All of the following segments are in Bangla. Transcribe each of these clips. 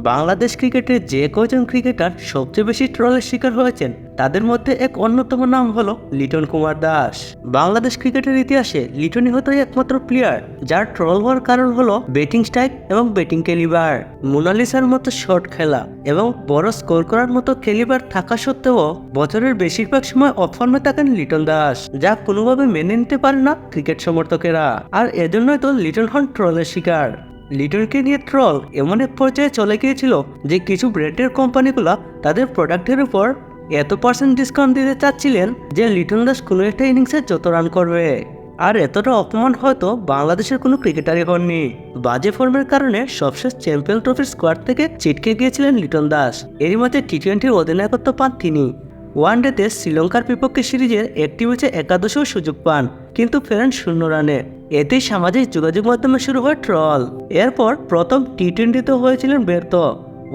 বাংলাদেশ ক্রিকেটের যে কয়জন ক্রিকেটার সবচেয়ে বেশি ট্রলের শিকার হয়েছেন তাদের মধ্যে এক অন্যতম নাম হলো লিটন কুমার দাস। বাংলাদেশ ক্রিকেটের ইতিহাসে লিটনই হতো একমাত্র প্লেয়ার যার ট্রল হওয়ার কারণ হলো ব্যাটিং স্টাইল এবং ব্যাটিং ক্যালিবার। মোনালিসার মতো শট খেলা এবং বড় স্কোর করার মতো ক্যালিবার থাকা সত্ত্বেও বছরের বেশিরভাগ সময় অফ ফর্মে থাকেন লিটন দাস, যা কোনোভাবে মেনে নিতে পারে না ক্রিকেট সমর্থকেরা। আর এজন্যই তো লিটন হন ট্রলের শিকার। লিটনকে নিয়ে ট্রল এমন এক পর্যায়ে চলে গিয়েছিল যে কিছু ব্র্যান্ডের কোম্পানিগুলো তাদের প্রোডাক্টের উপর এত % ডিসকাউন্ট দিতে চাচ্ছিলেন যে লিটন দাস কোনো একটা ইনিংসে যত রান করবে। আর এতটা অপমান হয়তো বাংলাদেশের কোনো ক্রিকেটারই হননি। বাজে ফর্মের কারণে সবশেষ চ্যাম্পিয়ন ট্রফির স্কোয়াড থেকে ছিটকে গিয়েছিলেন লিটন দাস। এরই মধ্যে টি-20 অধিনায়কত্ব পান তিনি। ওয়ানডেতে শ্রীলঙ্কার বিপক্ষে সিরিজের একটি ম্যাচে একাদশেও সুযোগ পান, কিন্তু ফেরেন 0 রানে। এতেই সামাজিক যোগাযোগ মাধ্যমে শুরু হয় ট্রল। এরপর প্রথম টি-20তে হয়েছিলেন ব্যর্থ।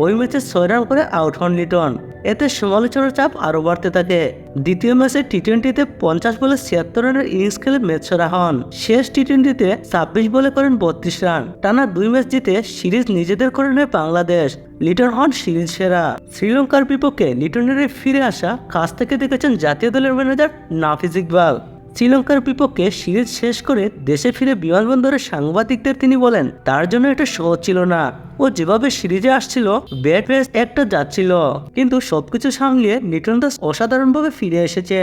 ওই ম্যাচে 6 রান করে আউট হন লিটন। এতে সমালোচনার চাপ আরও বাড়তে থাকে। দ্বিতীয় ম্যাচে টি-20তে 50 বলে 76 রানের ইনিংস খেলে ম্যাচ সেরা হন। শেষ টি-20তে 26 বলে করেন 32 রান। টানা 2 ম্যাচ জিতে সিরিজ নিজেদের করে নেয় বাংলাদেশ। লিটন হন সিরিজ সেরা। শ্রীলঙ্কার বিপক্ষে লিটনের ফিরে আসা কাছ থেকে দেখেছেন জাতীয় দলের ম্যানেজার নাফিজ ইকবাল। শ্রীলঙ্কার বিপক্ষে সিরিজ শেষ করে দেশে ফিরে বিমানবন্দরে সাংবাদিকদের তিনি বলেন তার জন্য এটা সহজ ছিল না। ও যেভাবে সিরিজে আসছিল ব্যাট ফেস একটা যাচ্ছিল, কিন্তু সবকিছু সামলিয়ে লিটন দাস অসাধারণভাবে ফিরে এসেছে।